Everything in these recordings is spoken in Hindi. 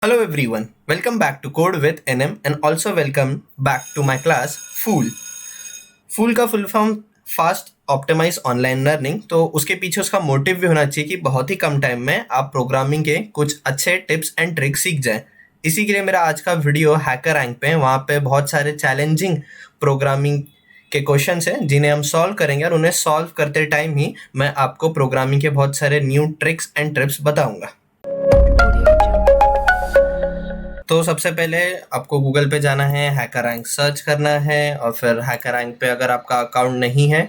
Hello everyone, welcome back to Code with NM and also welcome back to my class Fool. Fool का full form fast optimize online learning. तो उसके पीछे उसका मोटिव भी होना चाहिए कि बहुत ही कम टाइम में आप प्रोग्रामिंग के कुछ अच्छे टिप्स एंड ट्रिक्स सीख जाएं। इसी के लिए मेरा आज का वीडियो हैकर रैंक पे है। वहाँ पे बहुत सारे चैलेंजिंग प्रोग्रामिंग के क्वेश्चंस हैं जिन्हें हम सॉल्व करेंगे और उन्हें सॉल्व करते टाइम ही मैं आपको प्रोग्रामिंग के बहुत सारे न्यू ट्रिक्स एंड टिप्स बताऊंगा। तो सबसे पहले आपको गूगल पे जाना है, हैकर रैंक सर्च करना है और फिर हैकर रैंक पे अगर आपका अकाउंट नहीं है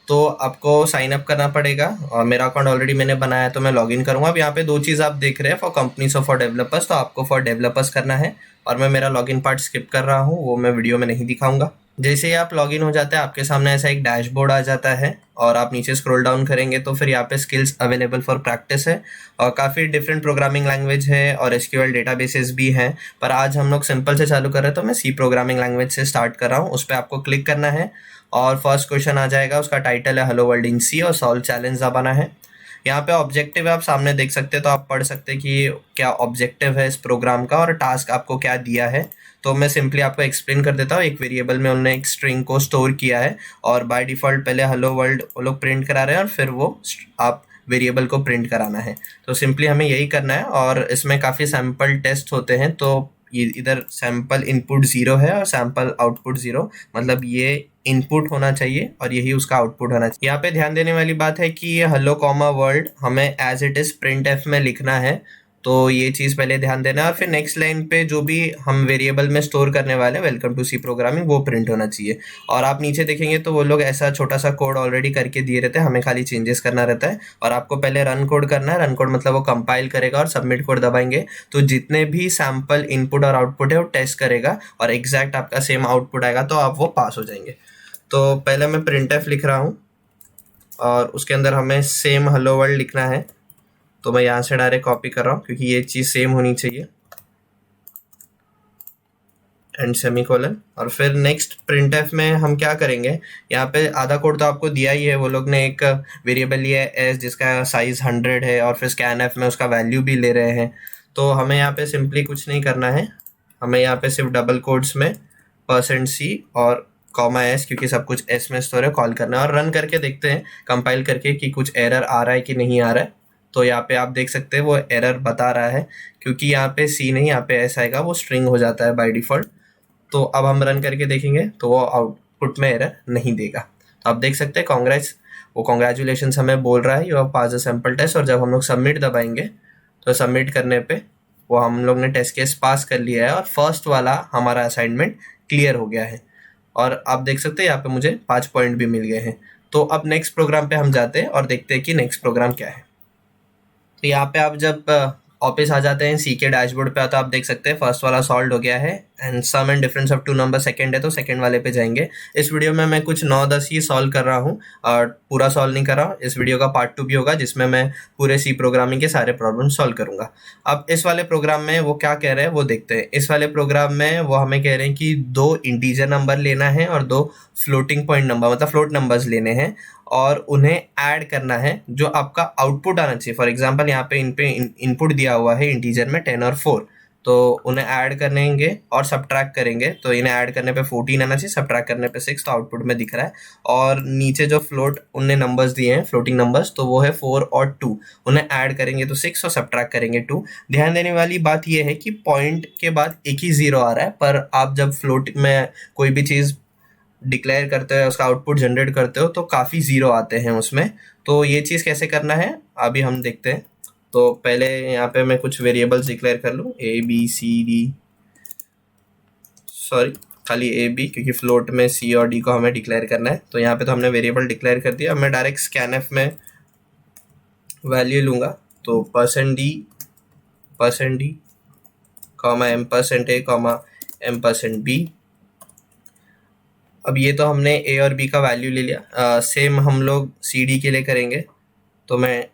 तो आपको साइन अप करना पड़ेगा। और मेरा अकाउंट ऑलरेडी मैंने बनाया है तो मैं लॉगिन करूँगा। अब यहाँ पे दो चीज़ आप देख रहे हैं, फॉर कंपनीज और फॉर डेवलपर्स। तो आपको फॉर डेवलपर्स करना है और मैं मेरा लॉगिन पार्ट स्किप कर रहा हूँ, वो मैं वीडियो में नहीं दिखाऊंगा। जैसे ही आप लॉगिन हो जाते हैं आपके सामने ऐसा एक डैशबोर्ड आ जाता है और आप नीचे स्क्रॉल डाउन करेंगे तो फिर यहाँ पे स्किल्स अवेलेबल फॉर प्रैक्टिस है और काफ़ी डिफरेंट प्रोग्रामिंग लैंग्वेज है और एसक्यूएल डेटाबेसेस भी हैं। पर आज हम लोग सिंपल से चालू कर रहे हैं तो मैं सी प्रोग्रामिंग लैंग्वेज से स्टार्ट कर रहा हूँ। उस पर आपको क्लिक करना है और फर्स्ट क्वेश्चन आ जाएगा, उसका टाइटल है हेलो वर्ल्ड इन सी और सॉल्व चैलेंज दबाना है। यहाँ पे ऑब्जेक्टिव है, आप सामने देख सकते हैं तो आप पढ़ सकते हैं कि क्या ऑब्जेक्टिव है इस प्रोग्राम का और टास्क आपको क्या दिया है। तो मैं सिंपली आपको एक्सप्लेन कर देता हूँ। एक वेरिएबल में उन्होंने एक स्ट्रिंग को स्टोर किया है और बाय डिफ़ॉल्ट पहले हेलो वर्ल्ड वो लोग प्रिंट करा रहे हैं और फिर वो आप वेरिएबल को प्रिंट कराना है। तो सिंपली हमें यही करना है और इसमें काफ़ी सैम्पल टेस्ट होते हैं। तो ये इधर सैम्पल इनपुट 0 है और सैम्पल आउटपुट 0, मतलब ये इनपुट होना चाहिए और यही उसका आउटपुट होना चाहिए। यहाँ पे ध्यान देने वाली बात है कि ये हेलो कॉमा वर्ल्ड हमें as it is print f में लिखना है, तो ये चीज़ पहले ध्यान देना है। और फिर नेक्स्ट लाइन पे जो भी हम वेरिएबल में स्टोर करने वाले हैं वेलकम टू सी प्रोग्रामिंग वो प्रिंट होना चाहिए। और आप नीचे देखेंगे तो वो लोग ऐसा छोटा सा कोड ऑलरेडी करके दिए रहते हैं, हमें खाली चेंजेस करना रहता है। और आपको पहले रन कोड करना है। रन कोड मतलब वो कंपाइल करेगा और सबमिट कोड दबाएंगे तो जितने भी सैम्पल इनपुट और आउटपुट है वो टेस्ट करेगा और एग्जैक्ट आपका सेम आउटपुट आएगा तो आप वो पास हो जाएंगे। तो पहले मैं प्रिंट एफ लिख रहा हूँ और उसके अंदर हमें सेम हेलो वर्ल्ड लिखना है। तो मैं यहाँ से डायरेक्ट कॉपी कर रहा हूँ क्योंकि ये चीज़ सेम होनी चाहिए एंड सेमीकोलन। और फिर नेक्स्ट प्रिंट एफ में हम क्या करेंगे, यहाँ पे आधा कोड तो आपको दिया ही है। वो लोग ने एक वेरिएबल लिया है एस जिसका साइज 100 है और फिर स्कैन एफ में उसका वैल्यू भी ले रहे हैं। तो हमें यहाँ पे सिंपली कुछ नहीं करना है, हमें यहाँ पे सिर्फ डबल कोड्स में %c और कॉमा एस, क्योंकि सब कुछ एस में स्टोर है, कॉल करना है और रन करके देखते हैं कंपाइल करके कि कुछ एरर आ रहा है कि नहीं आ रहा है। तो यहाँ पे आप देख सकते हैं वो एरर बता रहा है क्योंकि यहाँ पे सी नहीं यहाँ पे एस आएगा, वो स्ट्रिंग हो जाता है बाय डिफ़ॉल्ट। तो अब हम रन करके देखेंगे तो वो आउटपुट में एरर नहीं देगा। तो आप देख सकते हैं कॉन्ग्रेचुलेशन हमें बोल रहा है you have pass a sample test. और जब हम लोग सबमिट दबाएंगे तो सबमिट करने पे वो हम लोग ने टेस्ट केस पास कर लिया है और फर्स्ट वाला हमारा असाइनमेंट क्लियर हो गया है। और आप देख सकते हैं यहाँ पे मुझे 5 पॉइंट भी मिल गए हैं। तो अब नेक्स्ट प्रोग्राम पे हम जाते हैं और देखते हैं कि नेक्स्ट प्रोग्राम क्या है। तो यहाँ पे आप जब ऑफिस आ जाते हैं सी के डैशबोर्ड पे तो आप देख सकते हैं फर्स्ट वाला सॉल्व हो गया है and sum and difference of 2 number second है तो सेकंड वाले पे जाएंगे। इस वीडियो में मैं कुछ 9-10 ही सॉल्व कर रहा हूँ और पूरा सॉल्व नहीं कर रहा हूँ। इस वीडियो का पार्ट 2 भी होगा जिसमें मैं पूरे सी प्रोग्रामिंग के सारे प्रॉब्लम सॉल्व करूंगा। अब इस वाले प्रोग्राम में वो क्या कह रहे हैं वो देखते हैं। इस वाले प्रोग्राम में वो हमें कह रहे हैं कि 2 इंटीजर नंबर लेना है और 2 फ्लोटिंग पॉइंट नंबर मतलब फ्लोट नंबर्स लेने हैं और उन्हें ऐड करना है जो आपका आउटपुट आना चाहिए। फॉर एग्जांपल यहाँ पे इन पे इनपुट दिया हुआ है इंटीजर में 10 और 4, तो उन्हें ऐड करेंगे और सब्ट्रैक्ट करेंगे तो इन्हें ऐड करने पे 14 आना चाहिए, सब्ट्रैक्ट करने पे 6, तो आउटपुट में दिख रहा है। और नीचे जो फ्लोट उनने नंबर्स दिए हैं फ्लोटिंग नंबर्स तो वो है 4 और 2, उन्हें ऐड करेंगे तो 6 और सब्ट्रैक्ट करेंगे 2। ध्यान देने वाली बात यह है कि पॉइंट के बाद एक ही 0 आ रहा है, पर आप जब फ्लोट में कोई भी चीज़ डिक्लेयर करते हो उसका आउटपुट जनरेट करते हो तो काफ़ी 0 आते हैं उसमें। तो ये चीज़ कैसे करना है अभी हम देखते हैं। तो पहले यहाँ पे मैं कुछ वेरिएबल्स डिक्लेयर कर लूँ खाली ए बी, क्योंकि फ्लोट में सी और डी को हमें डिक्लेयर करना है। तो यहाँ पे तो हमने वेरिएबल डिक्लेयर कर दिया। अब मैं डायरेक्ट स्कैन एफ में वैल्यू लूँगा तो %d comma m%a comma m%b। अब ये तो हमने ए और बी का वैल्यू ले लिया। सेम हम लोग सी डी के लिए करेंगे तो मैं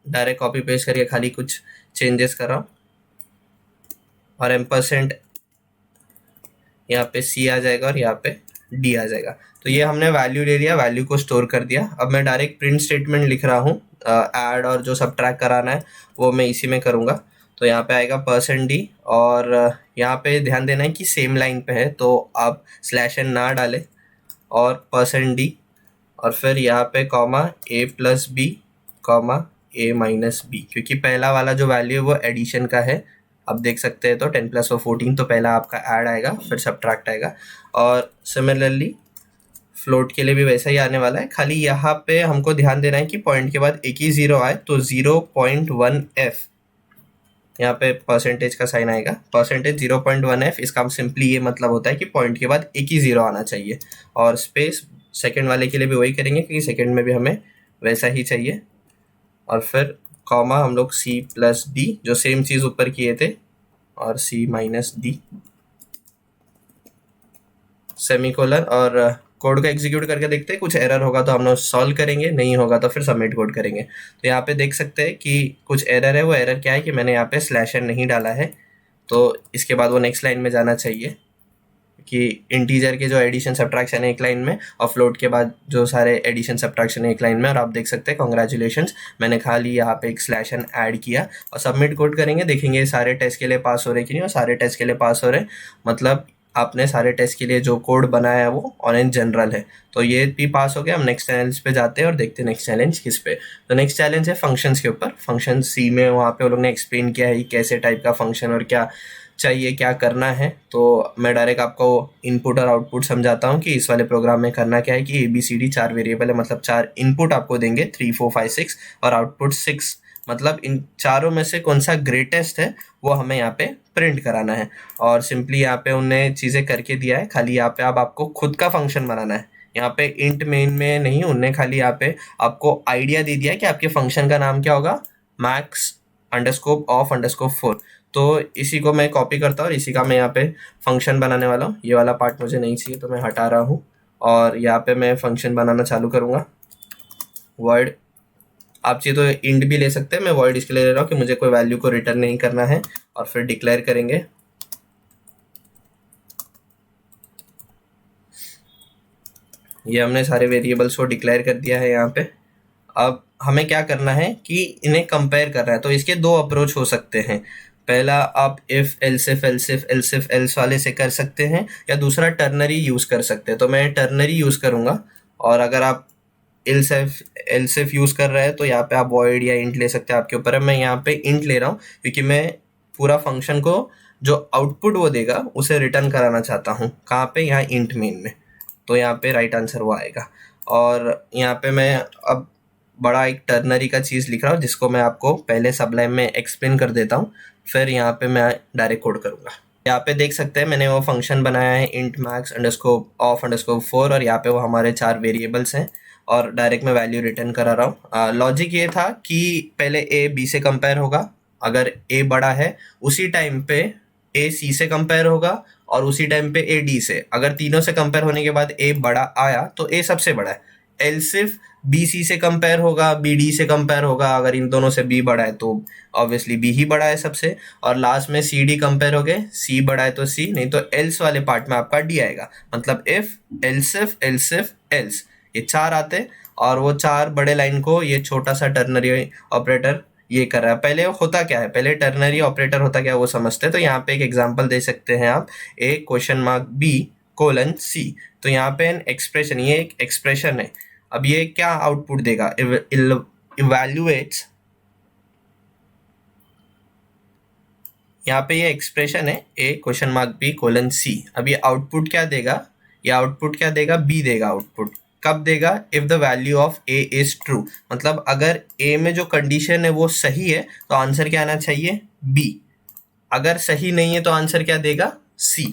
डायरेक्ट कॉपी पेस्ट करके खाली कुछ चेंजेस कर रहा हूँ और m% यहाँ पे सी आ जाएगा और यहाँ पे डी आ जाएगा। तो ये हमने वैल्यू ले लिया, वैल्यू को स्टोर कर दिया। अब मैं डायरेक्ट प्रिंट स्टेटमेंट लिख रहा हूँ, ऐड और जो सब्ट्रैक्ट कराना है वो मैं इसी में करूँगा। तो यहाँ पे आएगा %d और यहाँ पे ध्यान देना है कि सेम लाइन पे है, तो आप /n ना डालें और %d और फिर यहाँ पे कॉमा a+b कॉमा a-b, क्योंकि पहला वाला जो वैल्यू है वो एडिशन का है। आप देख सकते हैं, तो 10 + 14, तो पहला आपका ऐड आएगा फिर सब्ट्रैक्ट आएगा। और सिमिलरली फ्लोट के लिए भी वैसा ही आने वाला है, खाली यहाँ पे हमको ध्यान देना है कि पॉइंट के बाद एक ही 0 आए, तो 0.1f यहाँ पे परसेंटेज का साइन आएगा, %0.1f। इसका सिंपली ये मतलब होता है कि पॉइंट के बाद एक ही 0 आना चाहिए। और स्पेस सेकंड वाले के लिए भी वही करेंगे, क्योंकि सेकंड में भी हमें वैसा ही चाहिए। और फिर कॉमा हम लोग C+d, जो सेम चीज़ ऊपर किए थे, और C-d सेमीकोलन। और कोड का एग्जीक्यूट करके देखते हैं, कुछ एरर होगा तो हम लोग सॉल्व करेंगे, नहीं होगा तो फिर सबमिट कोड करेंगे। तो यहाँ पे देख सकते हैं कि कुछ एरर है। वो एरर क्या है कि मैंने यहाँ पे /n नहीं डाला है, तो इसके बाद वो नेक्स्ट लाइन में जाना चाहिए कि इंटीजर के जो एडिशन सब्ट्रैक्शन है एक लाइन में, और फ्लोट के बाद जो सारे एडिशन सब्ट्रैक्शन है एक लाइन में। और आप देख सकते हैं, कॉन्ग्रेचुलेशंस, मैंने खाली यहाँ पे एक /n ऐड किया। और सबमिट कोड करेंगे, देखेंगे सारे टेस्ट के लिए पास हो रहे कि नहीं, और सारे टेस्ट के लिए पास हो रहे, मतलब आपने सारे टेस्ट के लिए जो कोड बनाया है वो ऑरेंज जनरल है, तो ये भी पास हो गया। हम नेक्स्ट चैलेंज पे जाते हैं और देखते हैं नेक्स्ट चैलेंज किस पे। तो नेक्स्ट चैलेंज है फंक्शंस के ऊपर। फंक्शन सी में वहाँ पे वो लोग ने एक्सप्लेन किया है कैसे टाइप का फंक्शन और क्या चाहिए, क्या करना है। तो मैं डायरेक्ट आपको इनपुट और आउटपुट समझाता हूँ कि इस वाले प्रोग्राम में करना क्या है कि ABCD 4 वेरिएबल है, मतलब 4 इनपुट आपको देंगे, 3 4 5 6, और आउटपुट 6, मतलब इन चारों में से कौन सा ग्रेटेस्ट है वो हमें यहाँ पे प्रिंट कराना है। और सिंपली यहाँ पे उन्हें चीज़ें करके दिया है, खाली यहाँ पे अब आपको खुद का फंक्शन बनाना है। यहाँ पे इंट मेन में नहीं, उनने खाली यहाँ पे आपको आइडिया दे दिया है कि आपके फंक्शन का नाम क्या होगा, max_of_4। तो इसी को मैं कॉपी करता हूँ और इसी का मैं यहाँ पे फंक्शन बनाने वाला हूँ। ये वाला पार्ट मुझे नहीं चाहिए, तो मैं हटा रहा हूँ और यहाँ पे मैं फंक्शन बनाना चालू करूँगा। वर्ड, आप चाहिए तो इंट भी ले सकते हैं, मैं वॉइड इसके लिए ले रहा हूँ कि मुझे कोई वैल्यू को रिटर्न नहीं करना है। और फिर डिक्लेयर करेंगे, ये हमने सारे वेरिएबल्स को डिक्लेयर कर दिया है यहाँ पे। अब हमें क्या करना है कि इन्हें कंपेयर करना है। तो इसके दो अप्रोच हो सकते हैं। पहला आप if else if else if else if else वाले से कर सकते हैं, या दूसरा टर्नरी यूज कर सकते हैं। तो मैं टर्नरी यूज करूंगा, और अगर आप एल्सिफ यूज कर रहे हैं तो यहाँ पे आप वॉइड या इंट ले सकते हैं, आपके ऊपर है। मैं यहाँ पे इंट ले रहा हूँ क्योंकि मैं पूरा फंक्शन को जो आउटपुट वो देगा उसे रिटर्न कराना चाहता हूँ। कहाँ पे, यहाँ इंट मेन में। तो यहाँ पे राइट आंसर वो आएगा। और यहाँ पे मैं अब बड़ा एक टर्नरी का चीज़ लिख रहा हूँ, जिसको मैं आपको पहले सबलाइम में एक्सप्लेन कर देता हूँ, फिर यहाँ पे मैं डायरेक्ट कोड करूँगा। यहाँ पे देख सकते हैं मैंने वो फंक्शन बनाया है int max_of_4, और यहाँ पे वो हमारे 4 वेरिएबल्स हैं, और डायरेक्ट मैं वैल्यू रिटर्न करा रहा हूँ। लॉजिक ये था कि पहले a b से कंपेयर होगा, अगर a बड़ा है उसी टाइम पे a c से कंपेयर होगा, और उसी टाइम पे a d से। अगर तीनों से कंपेयर होने के बाद a बड़ा आया तो a सबसे बड़ा है। एल्सिफ बी सी से कंपेयर होगा, बी डी से कंपेयर होगा, अगर इन दोनों से बी बड़ा है तो ऑब्वियसली बी ही बड़ा है सबसे। और लास्ट में सी डी कंपेयर हो गए, सी बड़ा है तो सी, नहीं तो एल्स वाले पार्ट में आपका डी आएगा। मतलब इफ एल्सिफ एल्सिफ एल्स, ये 4 आते, और वो 4 बड़े लाइन को ये छोटा सा टर्नरी ऑपरेटर ये कर रहा है। पहले होता क्या है, पहले टर्नरी ऑपरेटर होता क्या है वो समझते हैं। तो यहाँ पे एक एग्जाम्पल दे सकते हैं आप, a?b:c। तो यहाँ पे एन एक्सप्रेशन, ये एक एक्सप्रेशन है। अब ये क्या आउटपुट देगा, इवैल्यूएट्स, यहाँ पे ये एक्सप्रेशन है a?b:c। अब ये आउटपुट क्या देगा, ये आउटपुट क्या देगा, b देगा आउटपुट। कब देगा, if the value of a is true. मतलब अगर a में जो कंडीशन है वो सही है तो आंसर क्या आना चाहिए, b। अगर सही नहीं है तो आंसर क्या देगा, c।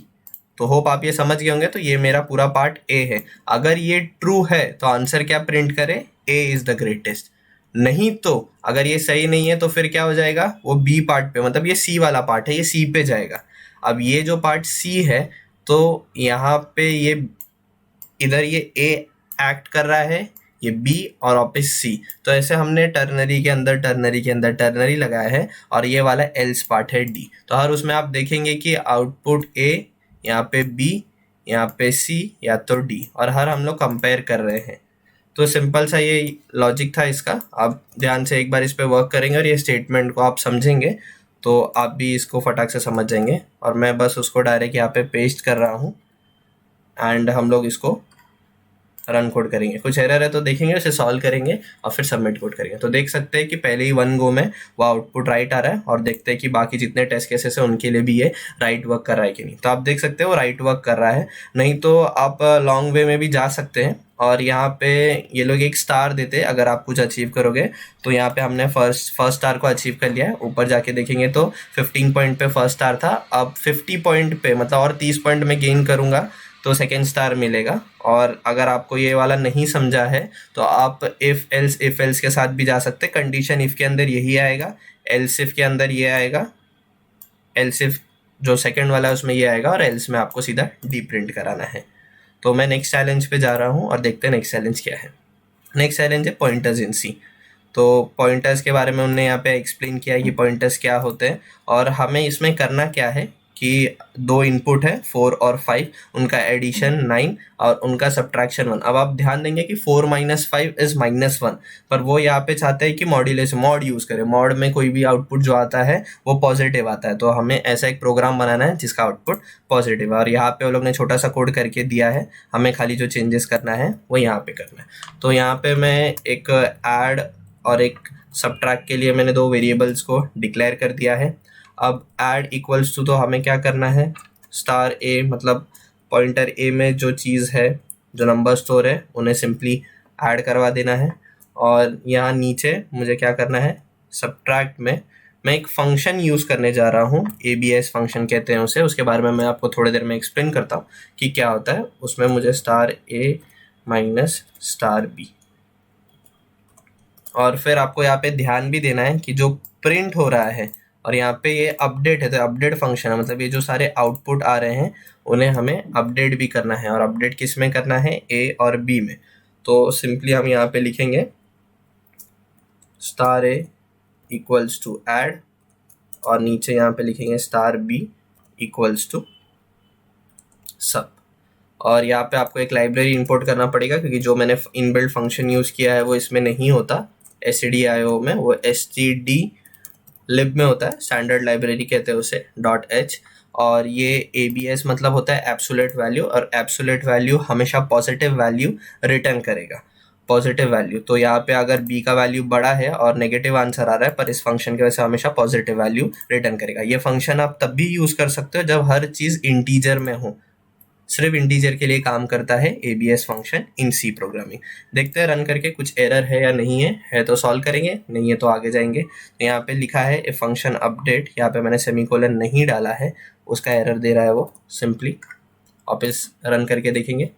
तो होप आप ये समझ गए होंगे। तो ये मेरा पूरा पार्ट A है। अगर ये ट्रू है तो आंसर क्या प्रिंट करे, A इज द ग्रेटेस्ट। नहीं तो अगर ये सही नहीं है तो फिर क्या हो जाएगा, वो B पार्ट पे, मतलब ये C वाला पार्ट है, ये C पे जाएगा। अब ये जो पार्ट C है, तो यहाँ पे ये इधर ये A एक्ट कर रहा है, ये B और वापस C। तो ऐसे हमने टर्नरी के अंदर टर्नरी लगाया है, और ये वाला एल्स पार्ट है D। तो हर उसमें आप देखेंगे कि आउटपुट A, यहाँ पे B, यहाँ पे C, या तो D, और हर हम लोग कंपेयर कर रहे हैं। तो सिंपल सा ये लॉजिक था इसका। आप ध्यान से एक बार इस पे वर्क करेंगे और ये स्टेटमेंट को आप समझेंगे तो आप भी इसको फटाक से समझ जाएंगे। और मैं बस उसको डायरेक्ट यहाँ पे पेस्ट कर रहा हूँ एंड हम लोग इसको रन कोड करेंगे। कुछ एरर है तो देखेंगे, उसे सॉल्व करेंगे और फिर सबमिट कोड करेंगे। तो देख सकते हैं कि पहले ही 1 गो में वो आउटपुट राइट आ रहा है, और देखते हैं कि बाकी जितने टेस्ट केसेस है उनके लिए भी ये राइट वर्क कर रहा है कि नहीं। तो आप देख सकते हो राइट वर्क कर रहा है। नहीं तो आप लॉन्ग वे में भी जा सकते हैं, और यहाँ पे ये लोग एक स्टार देते हैं अगर आप कुछ अचीव करोगे। तो यहाँ पे हमने फर्स्ट स्टार को अचीव कर लिया है। ऊपर जाके देखेंगे तो 15 पॉइंट पे फर्स्ट स्टार था, अब 50 पॉइंट पे, मतलब और 30 पॉइंट में गेन करूंगा तो सेकेंड स्टार मिलेगा। और अगर आपको ये वाला नहीं समझा है तो आप इफ एल्स के साथ भी जा सकते हैं। कंडीशन इफ के अंदर यही आएगा, एल्स इफ के अंदर ये आएगा, एल्स इफ जो सेकंड वाला है उसमें ये आएगा, और एल्स में आपको सीधा डी प्रिंट कराना है। तो मैं नेक्स्ट चैलेंज पे जा रहा हूँ और देखते हैं नेक्स्ट चैलेंज क्या है। नेक्स्ट चैलेंज है पॉइंटर्स इन सी। तो पॉइंटर्स के बारे में उन्होंने यहाँ पे एक्सप्लेन किया है कि पॉइंटर्स क्या होते हैं, और हमें इसमें करना क्या है कि 2 इनपुट है 4 और 5, उनका एडिशन 9 और उनका सब्ट्रैक्शन 1। अब आप ध्यान देंगे कि 4 - 5 इज -1, पर वो यहाँ पे चाहते हैं कि मॉड्यूलेशन मॉड यूज़ करें। मॉड में कोई भी आउटपुट जो आता है वो पॉजिटिव आता है, तो हमें ऐसा एक प्रोग्राम बनाना है जिसका आउटपुट पॉजिटिव है। और यहाँ पे वो लोग ने छोटा सा कोड करके दिया है, हमें खाली जो चेंजेस करना है वो यहाँ पे करना है। तो यहाँ पे मैं एक ऐड और एक सब्ट्रैक्ट के लिए मैंने 2 वेरिएबल्स को डिक्लेयर कर दिया है। अब ऐड इक्वल्स टू, तो हमें क्या करना है, स्टार ए, मतलब पॉइंटर ए में जो चीज़ है, जो नंबर स्टोर है, उन्हें सिंपली ऐड करवा देना है। और यहाँ नीचे मुझे क्या करना है, सब्ट्रैक्ट में मैं एक फंक्शन यूज़ करने जा रहा हूँ, ABS फंक्शन कहते हैं उसे। उसके बारे में मैं आपको थोड़ी देर में एक्सप्लेन करता हूँ कि क्या होता है। उसमें मुझे स्टार ए माइनस स्टार बी, और फिर आपको यहाँ पे ध्यान भी देना है कि जो प्रिंट हो रहा है, और यहाँ पे ये अपडेट है, तो अपडेट फंक्शन है, मतलब ये जो सारे आउटपुट आ रहे हैं उन्हें हमें अपडेट भी करना है। और अपडेट किस में करना है, ए और बी में। तो सिंपली हम यहाँ पे लिखेंगे star a equals to add, और नीचे यहाँ पे लिखेंगे स्टार बी इक्वल्स टू सब। और यहाँ पे आपको एक लाइब्रेरी इंपोर्ट करना पड़ेगा, क्योंकि जो मैंने इनबिल्ट फंक्शन यूज़ किया है वो इसमें नहीं होता stdio में, वो std लिब में होता है, स्टैंडर्ड लाइब्रेरी कहते हैं उसे .h। और ये ABS मतलब होता है एब्सोल्यूट वैल्यू, और एब्सोल्यूट वैल्यू हमेशा पॉजिटिव वैल्यू रिटर्न करेगा, पॉजिटिव वैल्यू। तो यहाँ पे अगर b का वैल्यू बड़ा है और नेगेटिव आंसर आ रहा है, पर इस फंक्शन की वजह से हमेशा पॉजिटिव वैल्यू रिटर्न करेगा। ये फंक्शन आप तब भी यूज़ कर सकते हो जब हर चीज़ इंटीजर में हो, सिर्फ इंटीजर के लिए काम करता है ABS function in C programming. देखते हैं रन करके कुछ एरर है या नहीं है तो सॉल्व करेंगे, नहीं है तो आगे जाएंगे। तो यहाँ पे लिखा है ए फंक्शन अपडेट, यहाँ पे मैंने सेमीकोलन नहीं डाला है, उसका एरर दे रहा है वो। सिंपली वापस रन करके देखेंगे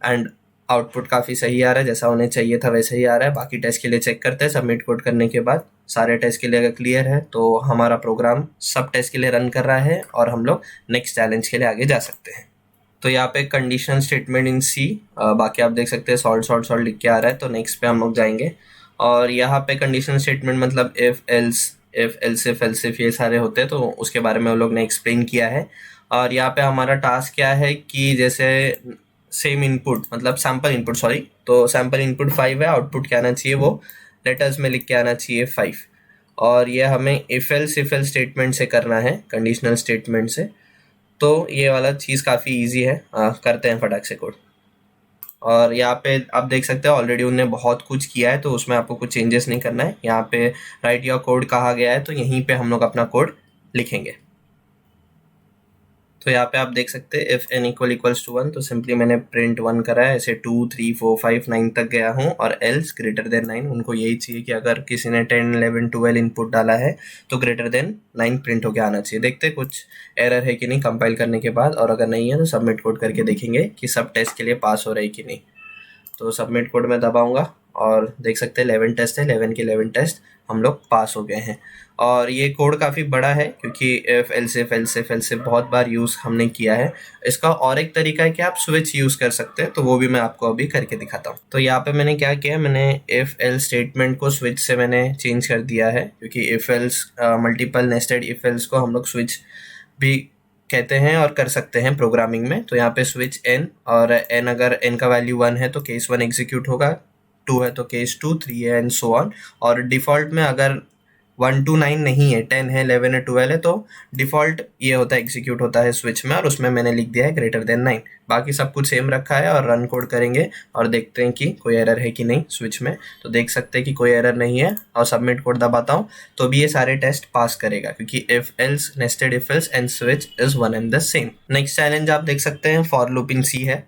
एंड आउटपुट काफ़ी सही आ रहा है, जैसा उन्हें चाहिए था वैसे ही आ रहा है। बाकी टेस्ट के लिए चेक करते हैं सबमिट कोड करने के बाद। सारे टेस्ट के लिए अगर क्लियर है तो हमारा प्रोग्राम सब टेस्ट के लिए रन कर रहा है, और हम लोग नेक्स्ट चैलेंज के लिए आगे जा सकते हैं। तो यहाँ पे कंडीशनल स्टेटमेंट इन सी, बाकी आप देख सकते हैं सॉल्ट लिख के आ रहा है। तो नेक्स्ट पे हम लोग जाएंगे, और यहाँ पे कंडीशनल स्टेटमेंट मतलब इफ एल्स इफ ये सारे होते हैं, तो उसके बारे में हम लोग ने एक्सप्लेन किया है। और यहाँ पे हमारा टास्क क्या है कि जैसे सेम इनपुट, मतलब सैम्पल इनपुट, सॉरी, तो सैम्पल इनपुट 5 है, आउटपुट क्या आना चाहिए वो लेटर्स में लिख के आना चाहिए 5। और ये हमें इफ एल्स स्टेटमेंट से करना है, कंडीशनल स्टेटमेंट से। तो ये वाला चीज़ काफ़ी इजी है, करते हैं फटाक से कोड। और यहाँ पे आप देख सकते हैं ऑलरेडी उन्होंने बहुत कुछ किया है, तो उसमें आपको कुछ चेंजेस नहीं करना है। यहाँ पे राइट योर कोड कहा गया है, तो यहीं पे हम लोग अपना कोड लिखेंगे। तो यहाँ पे आप देख सकते हैं इफ n इक्वल्स टू 1, तो सिंपली मैंने प्रिंट 1 करा है। ऐसे 2 3 4 5 9 तक गया हूँ, और एल्स ग्रेटर देन 9। उनको यही चाहिए कि अगर किसी ने 10 11 12 इनपुट डाला है तो ग्रेटर देन 9 प्रिंट होके आना चाहिए। देखते हैं कुछ एरर है कि नहीं कंपाइल करने के बाद, और अगर नहीं है तो सबमिट कोड करके देखेंगे कि सब टेस्ट के लिए पास हो रहा है कि नहीं। तो सबमिट कोड में दबाऊंगा, और देख सकते हैं 11 टेस्ट है, 11 के 11 टेस्ट हम लोग पास हो गए हैं। और ये कोड काफ़ी बड़ा है, क्योंकि इफ एल्सिफ बहुत बार यूज़ हमने किया है। इसका और एक तरीका है कि आप स्विच यूज़ कर सकते हैं, तो वो भी मैं आपको अभी करके दिखाता हूँ। तो यहाँ पे मैंने क्या किया, मैंने इफ एल्स स्टेटमेंट को स्विच से मैंने चेंज कर दिया है, क्योंकि if else multiple nested if else को हम लोग स्विच भी कहते हैं और कर सकते हैं प्रोग्रामिंग में। तो यहाँ पे स्विच n, और n अगर n का वैल्यू 1 है तो केस 1 एग्जीक्यूट होगा, 2 है तो केस 2, 3 है एंड सो ऑन। और डिफ़ॉल्ट में अगर 1 to 9 नहीं है, 10 है, 11 है, 12 है, तो डिफ़ॉल्ट ये होता है, एग्जीक्यूट होता है स्विच में, और उसमें मैंने लिख दिया है ग्रेटर देन 9। बाकी सब कुछ सेम रखा है, और रन कोड करेंगे और देखते हैं कि कोई एरर है कि नहीं स्विच में। तो देख सकते हैं कि कोई एरर नहीं है, और सबमिट कोड दबाता हूँ तो भी ये सारे टेस्ट पास करेगा, क्योंकि if else, nested if else and switch is one and the same. Next challenge आप देख सकते हैं, फॉर लूप इन सी है।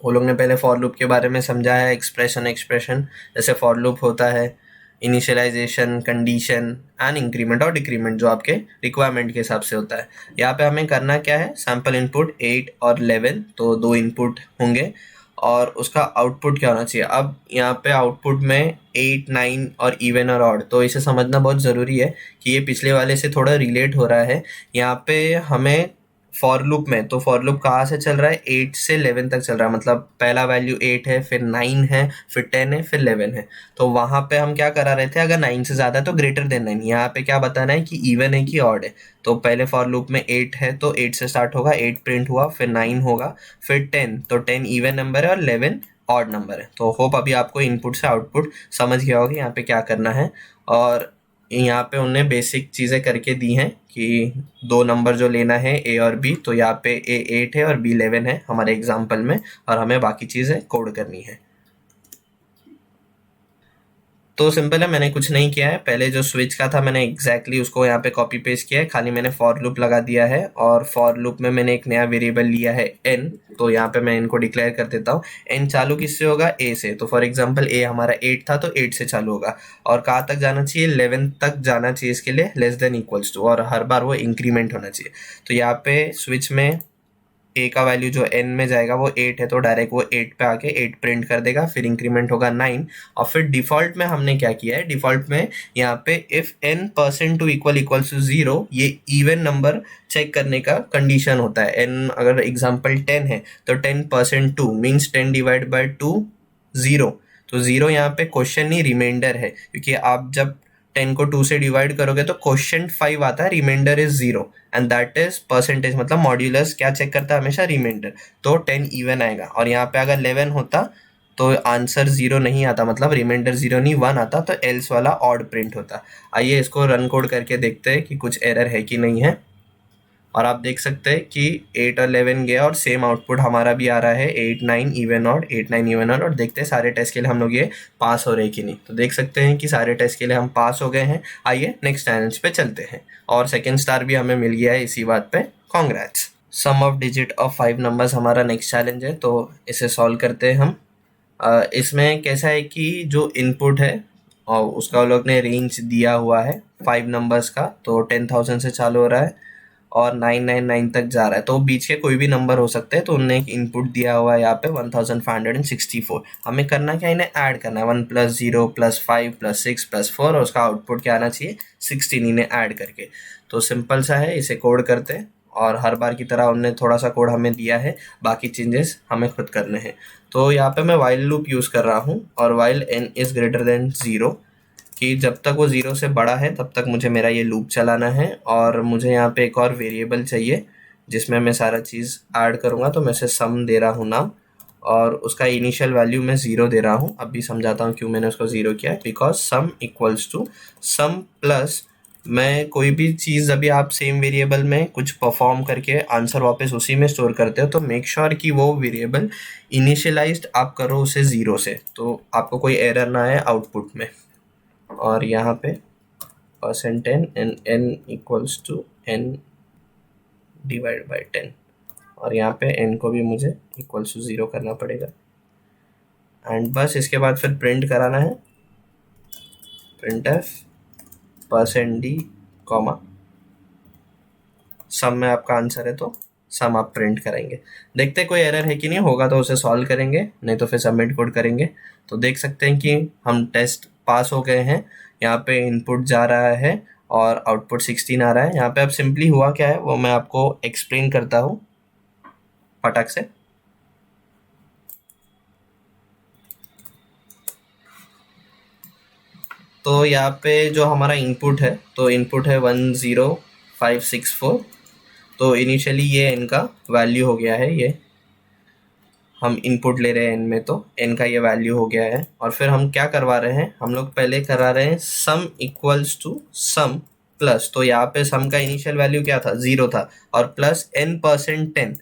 वो लोग ने पहले फॉर लूप के बारे में समझाया है, एक्सप्रेशन जैसे फॉर लूप होता है, इनिशियलाइजेशन, कंडीशन एंड इंक्रीमेंट और डिक्रीमेंट, जो आपके रिक्वायरमेंट के हिसाब से होता है। यहाँ पे हमें करना क्या है, सैम्पल इनपुट 8 और 11, तो 2 इनपुट होंगे, और उसका आउटपुट क्या होना चाहिए। अब यहाँ पे आउटपुट में 8, 9 और इवन और ऑड, तो इसे समझना बहुत ज़रूरी है कि ये पिछले वाले से थोड़ा रिलेट हो रहा है। यहाँ पे हमें फॉर लूप में, तो फॉर लूप कहाँ से चल रहा है, 8 से 11 तक चल रहा है, मतलब पहला वैल्यू 8 है, फिर 9 है, फिर 10 है, फिर 11 है। तो वहाँ पे हम क्या करा रहे थे, अगर 9 से ज़्यादा है तो ग्रेटर देन 9। यहाँ पे क्या बताना है कि इवन है कि ऑड है। तो पहले फॉर लूप में 8 है तो 8 से स्टार्ट होगा, 8 प्रिंट हुआ, फिर 9 होगा, फिर 10, तो 10 इवन नंबर है और 11 ऑड नंबर है। तो होप अभी आपको इनपुट से आउटपुट समझ गया होगा यहाँ पे क्या करना है। और यहाँ पे उनने बेसिक चीज़ें करके दी हैं कि 2 नंबर जो लेना है, ए और बी, तो यहाँ पे ए 8 है और बी 11 है हमारे एग्जाम्पल में, और हमें बाकी चीज़ें कोड करनी है। तो सिंपल है, मैंने कुछ नहीं किया है। पहले जो स्विच का था मैंने एग्जैक्टली उसको यहाँ पे कॉपी पेस्ट किया है, खाली मैंने फॉर लूप लगा दिया है, और फॉर लूप में मैंने एक नया वेरिएबल लिया है n। तो यहाँ पे मैं इनको डिक्लेयर कर देता हूँ। n चालू किससे होगा, a से। तो फॉर एग्जांपल a हमारा 8 था तो 8 से चालू होगा, और कहाँ तक जाना चाहिए, 11 तक जाना चाहिए इसके लिए, लेस देन इक्वल्स टू, और हर बार वो इंक्रीमेंट होना चाहिए। तो यहाँ पे स्विच में ए का वैल्यू जो n में जाएगा वो 8 है, तो डायरेक्ट वो 8 पे आके 8 प्रिंट कर देगा, फिर इंक्रीमेंट होगा 9, और फिर डिफॉल्ट में हमने क्या किया है, डिफॉल्ट में यहाँ पे इफ n% इक्वल्स टू 0, ये इवन नंबर चेक करने का कंडीशन होता है। n अगर एग्जांपल 10 है तो 10% 2 मीन्स 10 डिवाइड बाई 2 0। तो 0 यहाँ पे क्वेश्चन नहीं, रिमाइंडर है, क्योंकि आप जब 10 को 2 से डिवाइड करोगे तो क्वेश्चन 5 आता है, remainder is 0, and that is percentage, मतलब मॉड्यूलस क्या चेक करता है हमेशा, रिमाइंडर। तो 10 इवन आएगा, और यहाँ पे अगर 11 होता तो आंसर 0 नहीं आता, मतलब रिमाइंडर 0 नहीं 1 आता, तो एल्स वाला ऑड प्रिंट होता। आइए इसको रन कोड करके देखते हैं कि कुछ एरर है कि नहीं है। और आप देख सकते हैं कि 8 और 11 गया, और सेम आउटपुट हमारा भी आ रहा है, 8, 9 इवन ऑड, 8, 9 इवन ऑड। और देखते हैं सारे टेस्ट के लिए हम लोग ये पास हो रहे हैं कि नहीं। तो देख सकते हैं कि सारे टेस्ट के लिए हम पास हो गए हैं। आइए नेक्स्ट चैलेंज पे चलते हैं, और सेकेंड स्टार भी हमें मिल गया है इसी बात पे, congrats. Sum of digit of 5 numbers हमारा नेक्स्ट चैलेंज है, तो इसे सॉल्व करते हैं हम। इसमें कैसा है कि जो इनपुट है और उसका वो लोग ने रेंज दिया हुआ है 5 नंबर्स का, तो 10,000 से चालू हो रहा है और 999 तक जा रहा है, तो बीच के कोई भी नंबर हो सकते हैं। तो उनने एक इनपुट दिया हुआ है यहाँ पे 1564। हमें करना क्या, इन्हें ऐड करना है, 1 + 0 + 5 + 6 + 4, और उसका आउटपुट क्या आना चाहिए, 16, इन्हें ऐड करके। तो सिंपल सा है, इसे कोड करते हैं, और हर बार की तरह उनने थोड़ा सा कोड हमें दिया है, बाकी चेंजेस हमें खुद करने हैं। तो यहाँ पे मैं वाइल लूप यूज़ कर रहा हूँ, और while n is greater than 0, कि जब तक वो 0 से बड़ा है तब तक मुझे मेरा ये लूप चलाना है। और मुझे यहाँ पे एक और वेरिएबल चाहिए जिसमें मैं सारा चीज़ ऐड करूँगा, तो मैं इसे सम दे रहा हूँ नाम, और उसका इनिशियल वैल्यू मैं 0 दे रहा हूँ। अभी समझाता हूँ क्यों मैंने उसको 0 किया है, because sum equals to sum plus, मैं कोई भी चीज़, अभी आप सेम वेरिएबल में कुछ परफॉर्म करके आंसर वापस उसी में स्टोर करते हो, तो मेक श्योर कि वो वेरिएबल इनिशियलाइज्ड आप करो उसे 0 से, तो आपको कोई एरर ना आए आउटपुट में। और यहाँ पे %n and n equals to n divide by 10, और यहाँ पे n को भी मुझे इक्वल्स टू 0 करना पड़ेगा। एंड बस इसके बाद फिर प्रिंट कराना है, printf %d, सम में आपका आंसर है तो सम आप प्रिंट करेंगे। देखते हैं कोई एरर है कि नहीं, होगा तो उसे सॉल्व करेंगे, नहीं तो फिर सबमिट कोड करेंगे। तो देख सकते हैं कि हम टेस्ट पास हो गए हैं। यहाँ पे इनपुट जा रहा है और आउटपुट 16 आ रहा है। यहाँ पे अब सिंपली हुआ क्या है वो मैं आपको एक्सप्लेन करता हूँ फटाक से। तो यहाँ पे जो हमारा इनपुट है, तो इनपुट है 10564, तो इनिशियली ये इनका वैल्यू हो गया है ये हम इनपुट ले रहे हैं n में, तो n का ये वैल्यू हो गया है। और फिर हम क्या करवा रहे हैं, हम लोग पहले करा रहे हैं sum equals to sum plus, तो यहाँ पे सम का इनिशियल वैल्यू क्या था, 0 था, और प्लस n%10,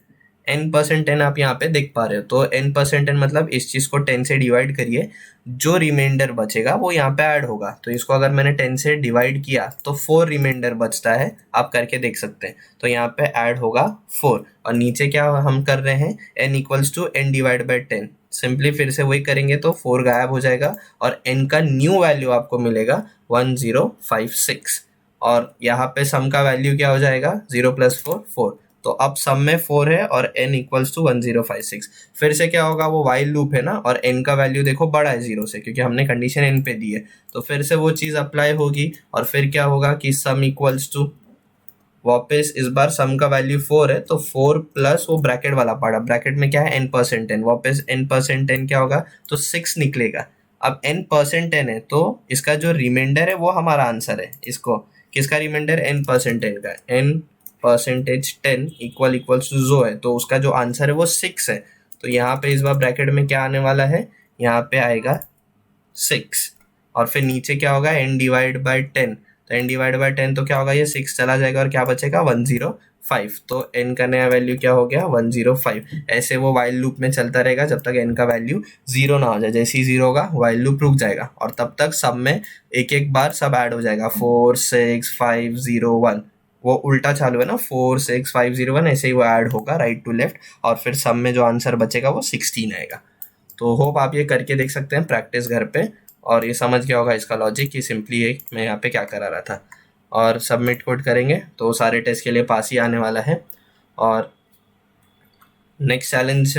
n% आप यहाँ पे देख पा रहे हो। तो n% मतलब इस चीज को 10 से डिवाइड करिए, जो रिमाइंडर बचेगा वो यहाँ पे ऐड होगा। तो इसको अगर मैंने 10 से डिवाइड किया तो 4 रिमाइंडर बचता है, आप करके देख सकते हैं। तो यहाँ पे ऐड होगा 4, और नीचे क्या हम कर रहे हैं, n equals to n divide by 10। Simply फिर से वही करेंगे तो 4 गायब हो जाएगा, और n का न्यू वैल्यू आपको मिलेगा 1056। और यहाँ पे सम का वैल्यू क्या हो जाएगा, 0 + 4 4। तो अब सम में 4 है और n इक्वल्स टू 1056। फिर से क्या होगा, वो वाइल लूप है ना, और n का वैल्यू देखो बड़ा है 0 से, क्योंकि हमने कंडीशन n पे दी है। तो फिर से वो चीज़ अप्लाई होगी, और फिर क्या होगा कि सम इक्वल्स टू, वापस इस बार सम का वैल्यू 4 है, तो 4 प्लस वो ब्रैकेट वाला पार्ट, ब्रैकेट में क्या है n%, वापस n% क्या होगा, तो 6 निकलेगा। अब n% है, तो इसका जो रिमाइंडर है वो हमारा आंसर है। इसको किसका रिमाइंडर, n% का, n%10 इक्वल्स टू जो है, तो उसका जो आंसर है वो 6 है। तो यहाँ पे इस बार ब्रैकेट में क्या आने वाला है, यहाँ पे आएगा 6, और फिर नीचे क्या होगा, n डिवाइड बाई 10, तो n डिवाइड बाई 10 तो क्या होगा, ये 6 चला जाएगा और क्या बचेगा, 105। तो n का नया वैल्यू क्या हो गया, 105। ऐसे वो वाइल लूप में चलता रहेगा जब तक n का वैल्यू 0 ना हो जाए। जैसे ही 0 होगा वाइल लूप रुक जाएगा, और तब तक सब में एक एक बार सब ऐड हो जाएगा, 4 6 5 0 1। वो उल्टा चालू है ना, 4 6 5 0 1, ऐसे ही वो ऐड होगा राइट टू लेफ्ट, और फिर सब में जो आंसर बचेगा वो 16 आएगा। तो होप आप ये करके देख सकते हैं प्रैक्टिस घर पे, और ये समझ गया होगा इसका लॉजिक कि सिंपली है मैं यहाँ पे क्या करा रहा था। और सबमिट कोड करेंगे तो सारे टेस्ट के लिए पास ही आने वाला है। और नेक्स्ट चैलेंज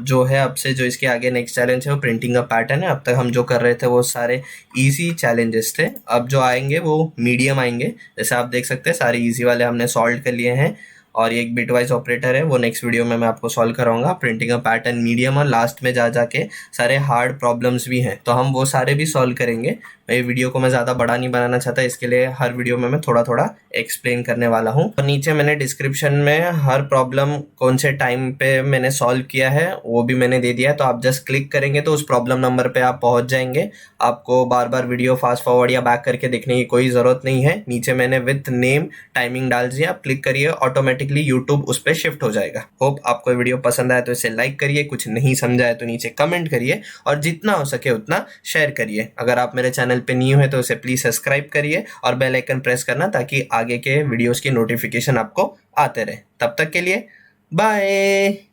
जो है, अब से जो इसके आगे नेक्स्ट चैलेंज है वो प्रिंटिंग का पैटर्न है। अब तक हम जो कर रहे थे वो सारे इजी चैलेंजेस थे, अब जो आएंगे वो मीडियम आएंगे। जैसे आप देख सकते हैं सारे इजी वाले हमने सॉल्व कर लिए हैं, और ये एक बिटवाइज ऑपरेटर है, वो नेक्स्ट वीडियो में मैं आपको सॉल्व कराऊंगा। प्रिंटिंग का पैटर्न मीडियम, और लास्ट में जा जाके सारे हार्ड प्रॉब्लम्स भी हैं, तो हम वो सारे भी सॉल्व करेंगे। ये वीडियो को मैं ज़्यादा बड़ा नहीं बनाना चाहता, इसके लिए हर वीडियो में मैं थोड़ा थोड़ा एक्सप्लेन करने वाला हूँ। और नीचे मैंने डिस्क्रिप्शन में हर प्रॉब्लम कौन से टाइम पे मैंने सॉल्व किया है वो भी मैंने दे दिया है, तो आप जस्ट क्लिक करेंगे तो उस प्रॉब्लम नंबर पे आप पहुंच जाएंगे। आपको बार बार वीडियो फास्ट फॉरवर्ड या बैक करके देखने की कोई ज़रूरत नहीं है। नीचे मैंने विथ नेम टाइमिंग डाल दिया, आप क्लिक करिए, ऑटोमेटिकली यूट्यूब उस पर शिफ्ट हो जाएगा। होप आपको वीडियो पसंद आया तो इसे लाइक करिए, कुछ नहीं समझा है तो नीचे कमेंट करिए, और जितना हो सके उतना शेयर करिए। अगर आप मेरे चैनल पे न्यू है तो उसे प्लीज सब्सक्राइब करिए, और बेल आइकन प्रेस करना ताकि आगे के वीडियोस की नोटिफिकेशन आपको आते रहे। तब तक के लिए बाय।